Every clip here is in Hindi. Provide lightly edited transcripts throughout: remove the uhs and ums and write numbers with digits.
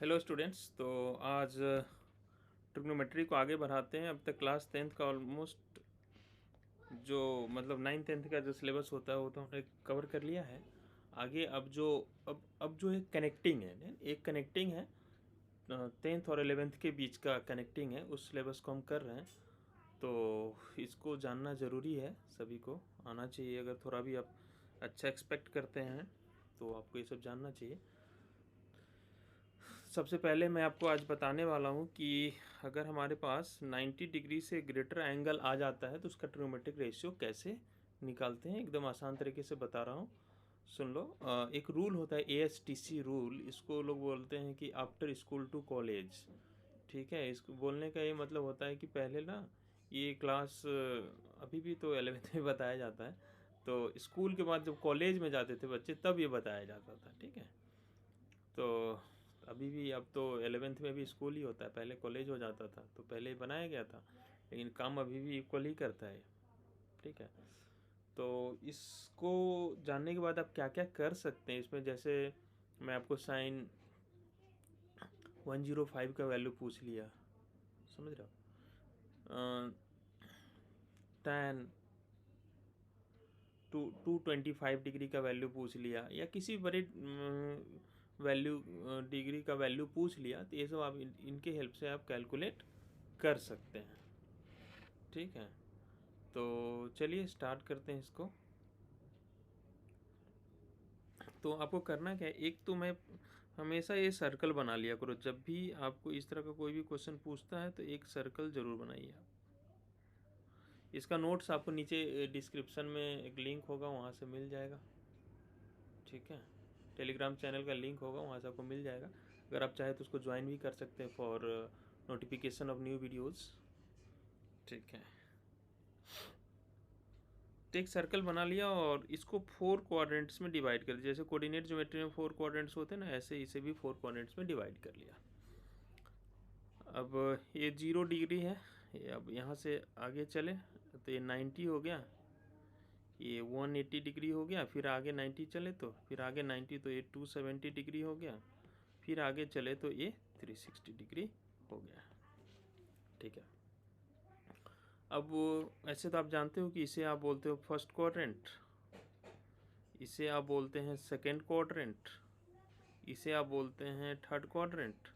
Hello students. तो आज ट्रिग्नोमेट्री को आगे बढ़ाते हैं। अब तक क्लास 10th का ऑलमोस्ट जो मतलब 9th 10th का जो सिलेबस होता है वो तो हमने कवर कर लिया है। आगे अब जो एक कनेक्टिंग है, एक कनेक्टिंग है 10th और 11th के बीच का कनेक्टिंग है, उस सिलेबस को हम कर रहे हैं। तो इसको जानना ज़रूरी है, सभी को आना चाहिए। अगर थोड़ा भी आप अच्छा एक्सपेक्ट करते हैं तो आपको ये सब जानना चाहिए। सबसे पहले मैं आपको आज बताने वाला हूँ कि अगर हमारे पास 90 डिग्री से ग्रेटर एंगल आ जाता है तो उसका ट्रिग्नोमेट्रिक रेशियो कैसे निकालते हैं, एकदम आसान तरीके से बता रहा हूँ। सुन लो। एक रूल होता है ASTC रूल, इसको लोग बोलते हैं कि आफ्टर स्कूल टू कॉलेज। ठीक है, इसको बोलने का ये मतलब होता है कि पहले ना ये क्लास अभी भी तो 11th में बताया जाता है, तो स्कूल के बाद जब कॉलेज में जाते थे बच्चे तब ये बताया जाता था। ठीक है, तो अभी भी अब तो 11th में भी स्कूल ही होता है, पहले कॉलेज हो जाता था, तो पहले ही बनाया गया था, लेकिन काम अभी भी इक्वल ही करता है। ठीक है, तो इसको जानने के बाद आप क्या क्या कर सकते हैं इसमें, जैसे मैं आपको साइन 105 का वैल्यू पूछ लिया, समझ रहे हो, टैन 225 डिग्री का वैल्यू पूछ लिया, या किसी बड़े वैल्यू डिग्री का वैल्यू पूछ लिया, तो ये सब आप इनके हेल्प से आप कैलकुलेट कर सकते हैं। ठीक है, तो चलिए स्टार्ट करते हैं इसको। तो आपको करना क्या है, एक तो मैं हमेशा ये सर्कल बना लिया करो, जब भी आपको इस तरह का कोई भी क्वेश्चन पूछता है तो एक सर्कल ज़रूर बनाइए आप। इसका नोट्स आपको नीचे डिस्क्रिप्शन में एक लिंक होगा, वहाँ से मिल जाएगा। ठीक है, टेलीग्राम चैनल का लिंक होगा, वहाँ से आपको मिल जाएगा। अगर आप चाहे तो उसको ज्वाइन भी कर सकते हैं for notification of new videos. ठीक है, तो एक सर्कल बना लिया और इसको 4 क्वाड्रेंट्स में डिवाइड कर दिया। जैसे कोऑर्डिनेट ज्योमेट्री में 4 क्वाड्रेंट्स होते हैं ना, ऐसे इसे भी 4 क्वाड्रेंट्स में डिवाइड कर लिया। अब ये 0 डिग्री है, ये अब यहाँ से आगे चले तो ये 90 हो गया, ये 180 डिग्री हो गया, फिर आगे 90 चले तो फिर आगे 90, तो ये 270 डिग्री हो गया, फिर आगे चले तो ये 360 डिग्री हो गया। ठीक है, अब ऐसे तो आप जानते हो कि इसे आप बोलते हो फर्स्ट क्वाड्रेंट, इसे आप बोलते हैं सेकेंड क्वाड्रेंट, इसे आप बोलते हैं थर्ड क्वाड्रेंट,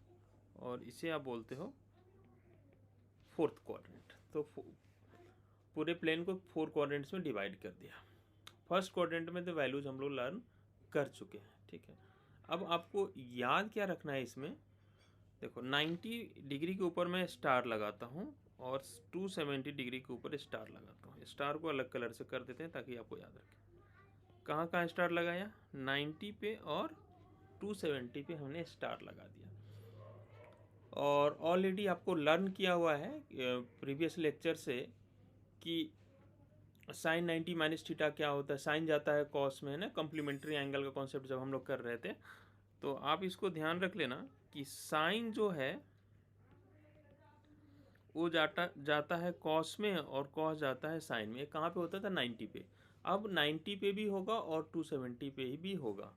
और इसे आप बोलते हो फोर्थ क्वाड्रेंट। तो पूरे प्लेन को 4 क्वाड्रेंट्स में डिवाइड कर दिया। फर्स्ट क्वाड्रेंट में तो वैल्यूज हम लोग लर्न कर चुके हैं। ठीक है, अब आपको याद क्या रखना है इसमें, देखो 90 डिग्री के ऊपर मैं स्टार लगाता हूँ और 270 डिग्री के ऊपर स्टार लगाता हूँ। स्टार को अलग कलर से कर देते हैं ताकि आपको याद रखें। कहाँ कहाँ स्टार लगाया, 90 पे और 270 पे हमने स्टार लगा दिया। और ऑलरेडी आपको लर्न किया हुआ है प्रीवियस लेक्चर से कि साइन 90 माइनस थीटा क्या होता है। साइन जाता है कॉस में, है ना, कम्प्लीमेंट्री एंगल का कॉन्सेप्ट जब हम लोग कर रहे थे, तो आप इसको ध्यान रख लेना कि साइन जो है वो जाता है कॉस में और कॉस जाता है साइन में। कहाँ पे होता था, 90 पे। अब 90 पे भी होगा और 270 पे भी होगा,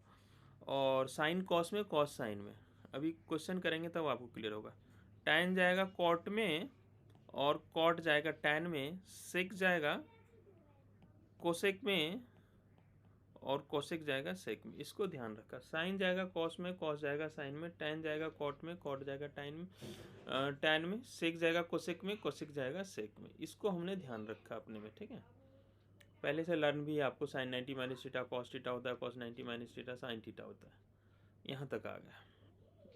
और साइन कॉस में, कॉस साइन में। अभी क्वेश्चन करेंगे तब आपको क्लियर होगा। टैन जाएगा कॉट में और कॉट जाएगा टैन में, सेक जाएगा कोसेक में और कोसेक जाएगा सेक में। इसको ध्यान रखा, साइन जाएगा कॉस में, कॉस जाएगा साइन में, टैन जाएगा कॉट में, कॉट जाएगा टैन में, सेक जाएगा कोसेक में, कोसेक जाएगा सेक में। इसको हमने ध्यान रखा अपने में। ठीक है, पहले से लर्न भी है आपको, sine 90 minus theta cos theta होता है, cos 90 minus theta sine theta होता है। यहाँ तक आ गया,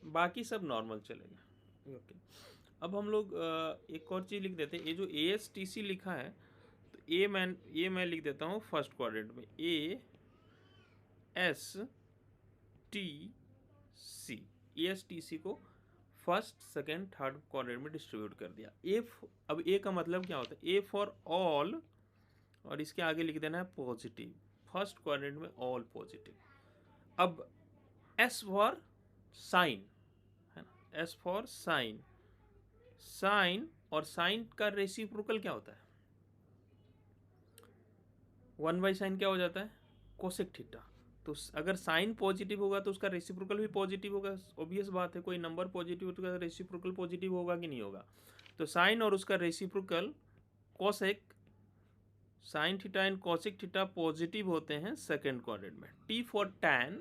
बाकी सब नॉर्मल चलेगा। ओके, अब हम लोग एक और चीज़ लिख देते हैं। ये जो ASTC लिखा है, तो मैं लिख देता हूँ फर्स्ट क्वाड्रेंट में, ASTC को फर्स्ट सेकेंड थर्ड क्वाड्रेंट में डिस्ट्रीब्यूट कर दिया। अब ए का मतलब क्या होता है, ए फॉर ऑल, और इसके आगे लिख देना है पॉजिटिव। फर्स्ट क्वाड्रेंट में ऑल पॉजिटिव। अब एस फॉर साइन, है ना, एस फॉर साइन। साइन और साइन का रेसिप्रोकल क्या होता है, 1/sin क्या हो जाता है, कोसेक थीटा। तो अगर साइन पॉजिटिव होगा तो उसका रेसिप्रोकल भी पॉजिटिव होगा, ऑब्वियस बात है, कोई नंबर पॉजिटिव तो उसका रेसिप्रोकल पॉजिटिव होगा कि नहीं होगा। तो साइन और उसका reciprocal cosec, sine theta and cosec theta positive होते हैं सेकेंड क्वाड्रेंट में। T for tan,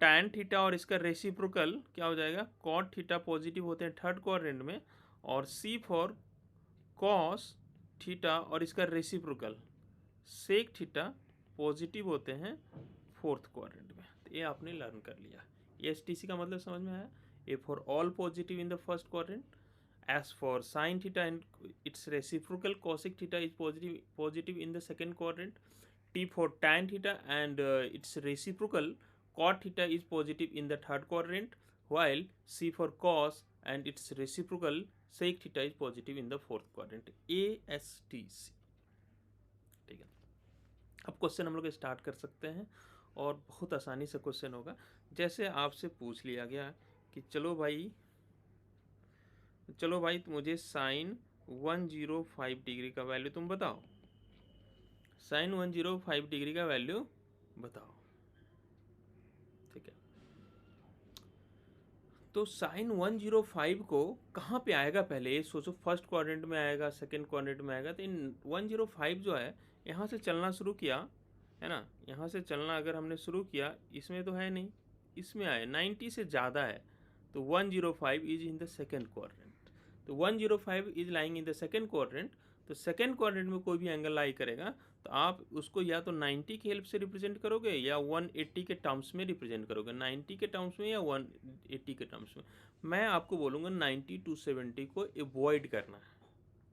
tan theta और इसका रेसिप्रोकल क्या हो जाएगा, कॉट थीटा पॉजिटिव होते हैं थर्ड क्वाड्रेंट में, और सी फॉर कॉस थीटा और इसका रेसिप्रोकल सेक थीटा पॉजिटिव होते हैं फोर्थ क्वाड्रेंट में। तो ये आपने लर्न कर लिया। एसटीसी का मतलब समझ में आया। A for all positive in the first quadrant, S for sine theta and it's reciprocal cosec theta is positive in the second quadrant, T for tan theta and it's reciprocal cot theta is positive in the third quadrant, while C for cos and its reciprocal sec theta is positive in the fourth quadrant. ASTC। ठीक है, अब क्वेश्चन हम लोग स्टार्ट कर सकते हैं और बहुत आसानी से क्वेश्चन होगा। जैसे आपसे पूछ लिया गया कि चलो भाई मुझे साइन 105 डिग्री का वैल्यू तुम बताओ, साइन 105 डिग्री का वैल्यू बताओ। ठीक है, तो साइन 105 को कहाँ पे आएगा, पहले ये सोचो, फर्स्ट क्वाड्रेंट में आएगा, सेकंड क्वाड्रेंट में आएगा। तो इन 105 जो है यहाँ से चलना शुरू किया है ना, यहाँ से चलना अगर हमने शुरू किया, इसमें तो है नहीं, इसमें आए 90 से ज़्यादा है, तो 105 is in the second quadrant. तो 105 is lying in the second quadrant. तो सेकेंड क्वाड्रेंट में कोई भी एंगल लाई करेगा तो आप उसको या तो 90 की हेल्प से रिप्रेजेंट करोगे या 180 के टर्म्स में रिप्रेजेंट करोगे, 90 के टर्म्स में या 180 के टर्म्स में। मैं आपको बोलूँगा 90 to 70 को एवॉइड करना है,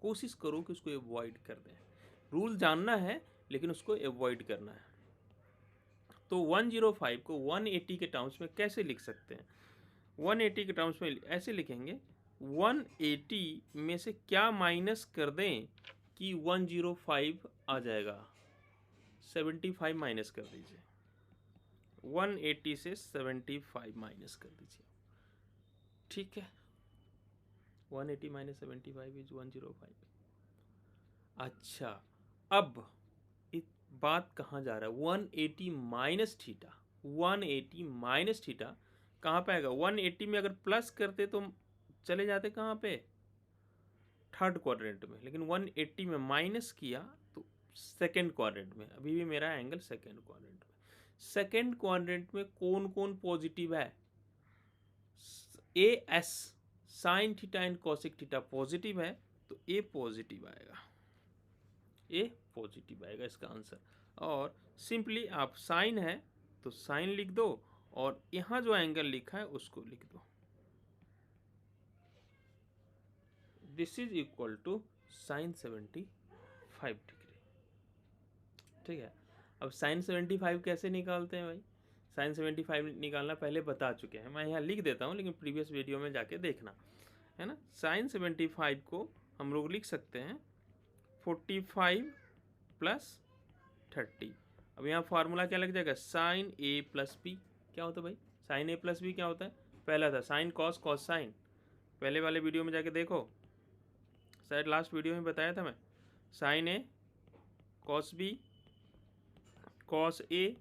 कोशिश करो कि उसको एवॉइड कर दें। रूल जानना है लेकिन उसको एवॉइड करना है। तो 105 को 180 के टर्म्स में कैसे लिख सकते हैं, 180 के टर्म्स में ऐसे लिखेंगे, 180 में से क्या माइनस कर दें कि 105 आ जाएगा, 75 माइनस कर दीजिए, 180 से 75 माइनस कर दीजिए। ठीक है, 180 माइनस 75 इज 105। अच्छा, अब बात कहाँ जा रहा है, 180 माइनस थीटा, 180 माइनस थीटा कहाँ पे आएगा, 180 में अगर प्लस करते तो चले जाते कहाँ पे, थर्ड क्वाड्रेंट में, लेकिन 180 में माइनस किया तो सेकेंड क्वाड्रेंट में। अभी भी मेरा एंगल सेकेंड क्वाड्रेंट में। सेकेंड क्वाड्रेंट में कौन कौन पॉजिटिव है, A S sine theta and cosec theta positive है, तो ए पॉजिटिव आएगा, ए पॉजिटिव आएगा इसका आंसर। और सिंपली आप साइन है तो साइन लिख दो और यहाँ जो एंगल लिखा है उसको लिख दो, this is equal to sine 75 degree. ठीक है, अब साइन 75 कैसे निकालते हैं भाई, साइन 75 निकालना पहले बता चुके हैं, मैं यहाँ लिख देता हूँ लेकिन प्रीवियस वीडियो में जाके देखना है ना। साइन 75 को हम लोग लिख सकते हैं 45 प्लस 30। अब यहाँ फार्मूला क्या लग जाएगा, साइन ए प्लस बी। क्या होता है भाई, साइन ए प्लस बी क्या होता है, पहला था साइन कॉस, कॉस साइन, पहले वाले वीडियो में जाके देखो, शायद लास्ट वीडियो में बताया था मैं, sign A cos B, cos A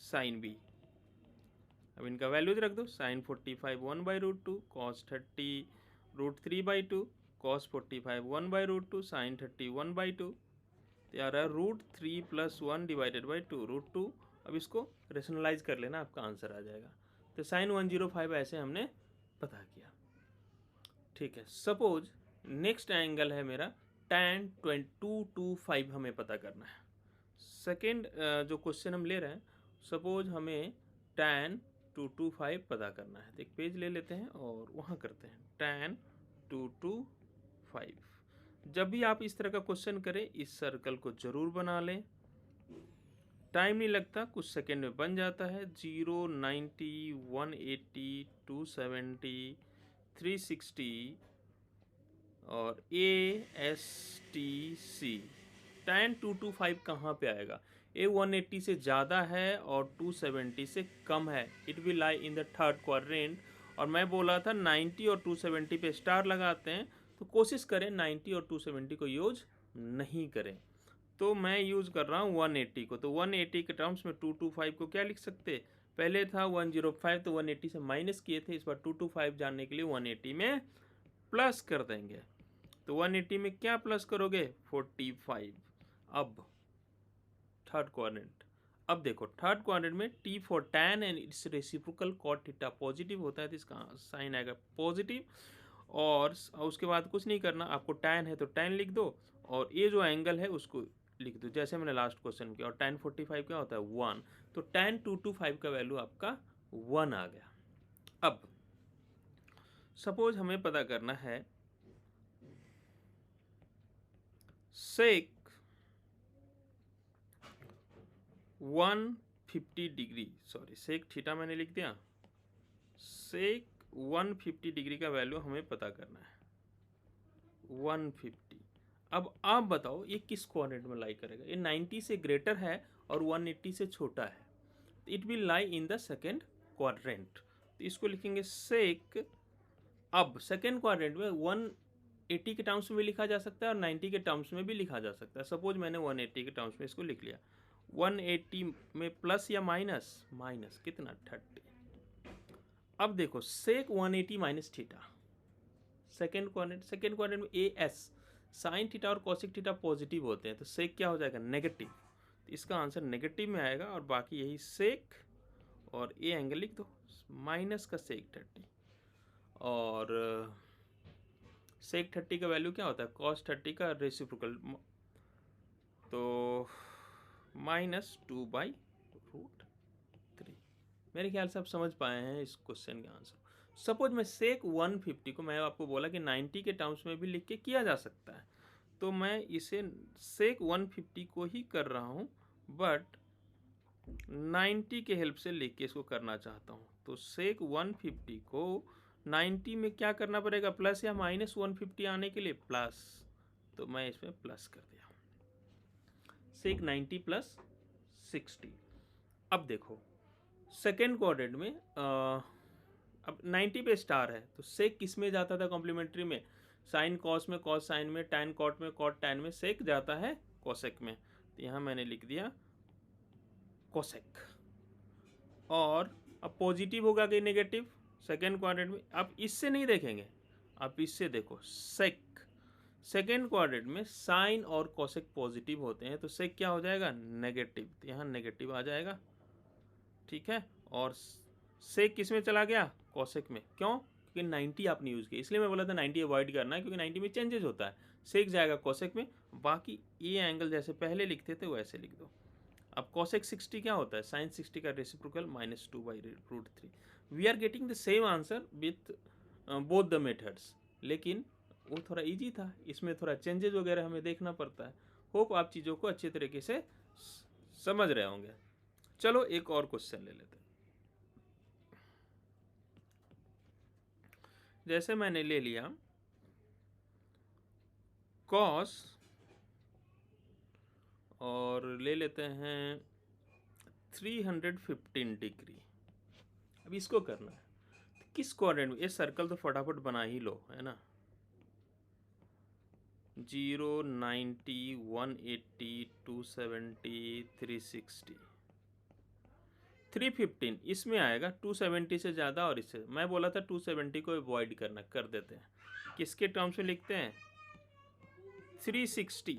sine B. अब इनका वैल्यूज रख दो, साइन 45 1/√2, कॉस 30 √3/2, कॉस 45 1/√2, साइन 30 1/2, तो यार √3 + 1 / 2 √2। अब इसको रेशनलाइज कर लेना, आपका आंसर आ जाएगा। तो साइन 105 ऐसे हमने पता किया। ठीक है, सपोज नेक्स्ट एंगल है मेरा tan 225 हमें पता करना है। सेकेंड जो क्वेश्चन हम ले रहे हैं, सपोज हमें tan 225 पता करना है, तो एक पेज ले लेते हैं और वहाँ करते हैं tan 225। जब भी आप इस तरह का क्वेश्चन करें इस सर्कल को जरूर बना लें, टाइम नहीं लगता, कुछ सेकेंड में बन जाता है। 0, 90, 180, 270, 360 और ASTC। tan 225 कहाँ पे आएगा, A 180 से ज़्यादा है और 270 से कम है, it will lie in the third quadrant. और मैं बोला था 90 और 270 पे स्टार लगाते हैं, तो कोशिश करें 90 और 270 को यूज नहीं करें। तो मैं यूज़ कर रहा हूँ 180 को, तो 180 के टर्म्स में 225 को क्या लिख सकते, पहले था 105 तो 180 से माइनस किए थे, इस बार 225 जानने के लिए 180 में प्लस कर देंगे। तो 180 में क्या प्लस करोगे, 45। अब थर्ड क्वाड्रेंट, अब देखो थर्ड क्वाड्रेंट में T for tan and it's reciprocal cot theta positive होता है तो इसका साइन आएगा पॉजिटिव। और उसके बाद कुछ नहीं करना, आपको टैन है तो टैन लिख दो, और ये जो एंगल है उसको लिख दो जैसे मैंने लास्ट क्वेश्चन किया। और टैन 45 क्या होता है 1, तो टैन 225 का वैल्यू आपका 1 आ गया। अब सपोज हमें पता करना है सेक 150 डिग्री, सॉरी सेक थीटा मैंने लिख दिया, सेक 150 डिग्री का वैल्यू हमें पता करना है 150। अब आप बताओ ये किस क्वाड्रेंट में लाई करेगा, ये 90 से ग्रेटर है और 180 से छोटा है, it will lie in the second quadrant. तो इसको लिखेंगे सेक, अब सेकेंड क्वाड्रेंट में 180 के टर्म्स में भी लिखा जा सकता है और 90 के टर्म्स में भी लिखा जा सकता है। सपोज मैंने 180 के टर्म्स में इसको लिख लिया, 180 में प्लस या माइनस, माइनस कितना 30। अब देखो सेक 180 माइनस थीटा, सेकेंड क्वाड्रेंट में ए एस साइन थीटा और कॉसिक थीटा पॉजिटिव होते हैं तो सेक क्या हो जाएगा नेगेटिव, तो इसका आंसर नेगेटिव में आएगा। और बाकी यही सेक और ए एंगल लिख दो माइनस का सेक 30, और सेक 30 का वैल्यू क्या होता है कॉस 30 का रेसिप्रोकल, तो -2/√3। मेरे ख्याल से आप समझ पाए हैं इस क्वेश्चन का आंसर। सपोज मैं सेक 150 को, मैं आपको बोला कि 90 के टर्म्स में भी लिख के किया जा सकता है, तो मैं इसे सेक 150 को ही कर रहा हूँ बट 90 के हेल्प से लिख के इसको करना चाहता हूँ। तो सेक 150 को 90 में क्या करना पड़ेगा, प्लस या माइनस 150 आने के लिए प्लस, तो मैं इसमें प्लस कर दिया सेक 90 प्लस 60। अब देखो सेकेंड क्वाड्रेंट में अब 90 पे स्टार है तो सेक किस में जाता था कॉम्प्लीमेंट्री में, साइन कॉस में, कॉस साइन में, टैन कॉट में, कॉट टैन में, सेक जाता है कोसेक में, तो यहाँ मैंने लिख दिया कोसेक। और अब पॉजिटिव होगा कि नेगेटिव सेकेंड क्वाड्रेंट में, आप इससे नहीं देखेंगे, आप इससे देखो सेक सेकेंड क्वाड्रेंट में साइन और कोसेक पॉजिटिव होते हैं तो सेक क्या हो जाएगा नेगेटिव, तो यहाँ नेगेटिव आ जाएगा, ठीक है। और सेक किस में चला गया कोसेक में, क्यों, क्योंकि 90 आपने यूज़ किया, इसलिए मैं बोला था 90 अवॉइड करना है क्योंकि 90 में चेंजेस होता है, सेक जाएगा कोसेक में। बाकी ये एंगल जैसे पहले लिखते थे वैसे लिख दो। अब कोसेक 60 क्या होता है, साइन 60 का reciprocal -2/√3। We are getting the same answer with both the methods, लेकिन वो थोड़ा इजी था, इसमें थोड़ा चेंजेस वगैरह हमें देखना पड़ता है। होप आप चीज़ों को अच्छे तरीके से समझ रहे होंगे। चलो एक और क्वेश्चन ले लेते हैं। जैसे मैंने ले लिया कॉस और ले लेते हैं 315 डिग्री, अब इसको करना है तो किस क्वाड्रेंट में, ये सर्कल तो फटाफट बना ही लो है ना, 0, 90, 180, 270, 360, 315 इसमें आएगा, 270 से ज़्यादा और इससे, मैं बोला था 270 को अवॉइड करना, कर देते हैं। किसके टर्म्स में लिखते हैं 360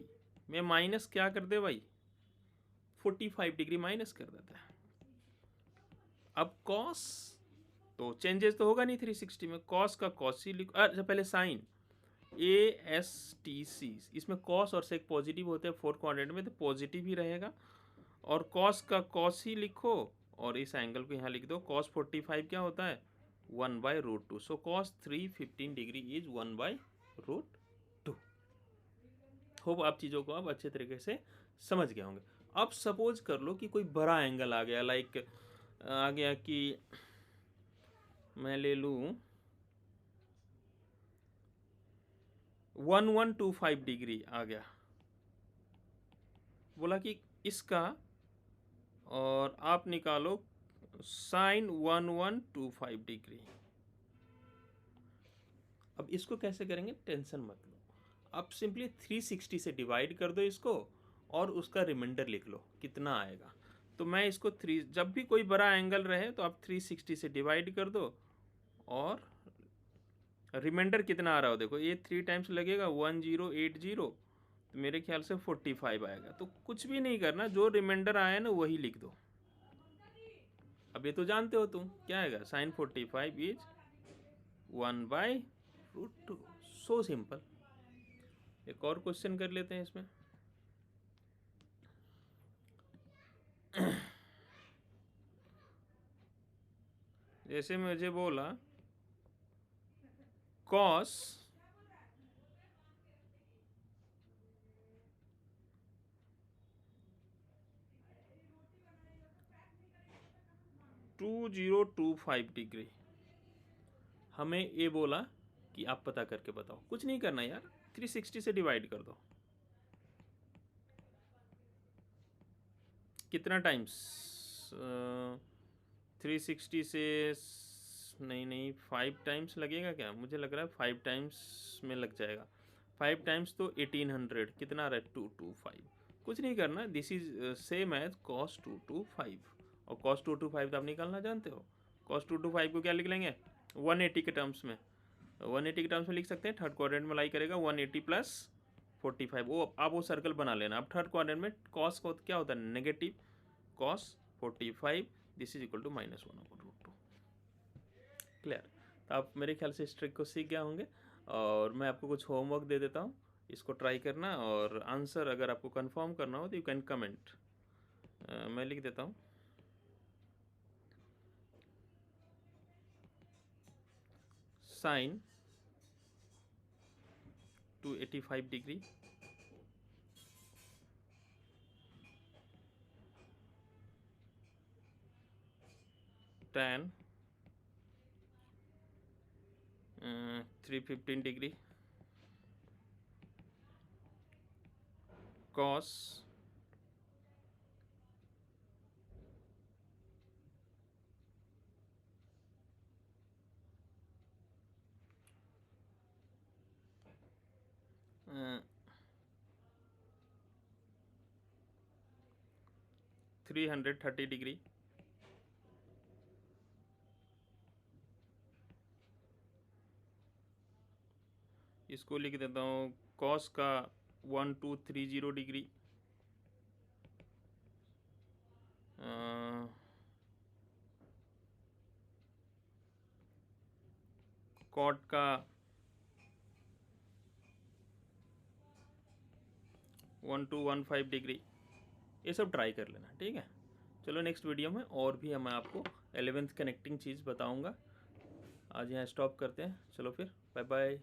में माइनस क्या कर दे भाई 45 डिग्री माइनस कर देता है। अब कॉस तो चेंजेस तो होगा नहीं 360 में, कॉस का कॉस ही लिखो, अच्छा पहले साइन ASTC, इसमें कॉस और सेक पॉजिटिव होते हैं फोर्थ क्वाड्रेंट में तो पॉजिटिव ही रहेगा, और कॉस का कॉस ही लिखो और इस एंगल को यहाँ लिख दो, कॉस 45 क्या होता है 1/√2, so cos 315 degree is 1/√2। Hope आप चीज़ों को आप अच्छे तरीके से समझ गए होंगे। अब सपोज कर लो कि कोई बड़ा एंगल आ गया, लाइक आ गया कि मैं ले लूँ 1125 डिग्री आ गया, बोला कि इसका और आप निकालो साइन 1125 डिग्री। अब इसको कैसे करेंगे टेंशन मत लो, अब सिंपली 360 से डिवाइड कर दो इसको और उसका रिमाइंडर लिख लो कितना आएगा। तो मैं इसको जब भी कोई बड़ा एंगल रहे तो आप 360 से डिवाइड कर दो और रिमाइंडर कितना आ रहा हो देखो, ये 3 टाइम्स लगेगा 1080, तो मेरे ख्याल से 45 आएगा। तो कुछ भी नहीं करना, जो रिमाइंडर आया ना वही लिख दो। अब ये तो जानते हो तुम क्या आएगा, sin 45 इज 1/√2। So simple. एक और क्वेश्चन कर लेते हैं इसमें। जैसे मुझे बोला cos 2025 डिग्री, हमें ये बोला कि आप पता करके बताओ। कुछ नहीं करना यार, 360 से डिवाइड कर दो। कितना टाइम्स, 360 से नहीं 5 टाइम्स लगेगा क्या, मुझे लग रहा है 5 टाइम्स में लग जाएगा। 5 टाइम्स तो 1800, कितना आ रहा है 225। कुछ नहीं करना, this is same as cos 225, और cos 225 तो आप निकालना जानते हो। cos 225 को क्या लिख लेंगे 180 के टर्म्स में, 180 के टर्म्स में लिख सकते हैं। थर्ड क्वाड्रेंट में लाई करेगा 180 प्लस 45, वो आप वो सर्कल बना लेना। अब थर्ड क्वाड्रेंट में cos को क्या होता है negative, cos 45 this is equal to -1/√2। Clear. तो आप मेरे ख्याल से इस ट्रिक को सीख गए होंगे, और मैं आपको कुछ होमवर्क दे देता हूँ, इसको ट्राई करना, और आंसर अगर आपको कंफर्म करना हो तो यू कैन कमेंट। मैं लिख देता हूँ sin 285 degree tan 315 degree cos 330 degree इसको लिख देता हूँ cos का 1230 डिग्री cot का 1215 डिग्री। ये सब ट्राई कर लेना, ठीक है। चलो नेक्स्ट वीडियो में और भी मैं आपको 11th कनेक्टिंग चीज़ बताऊंगा। आज यहाँ स्टॉप करते हैं, चलो फिर बाय बाय।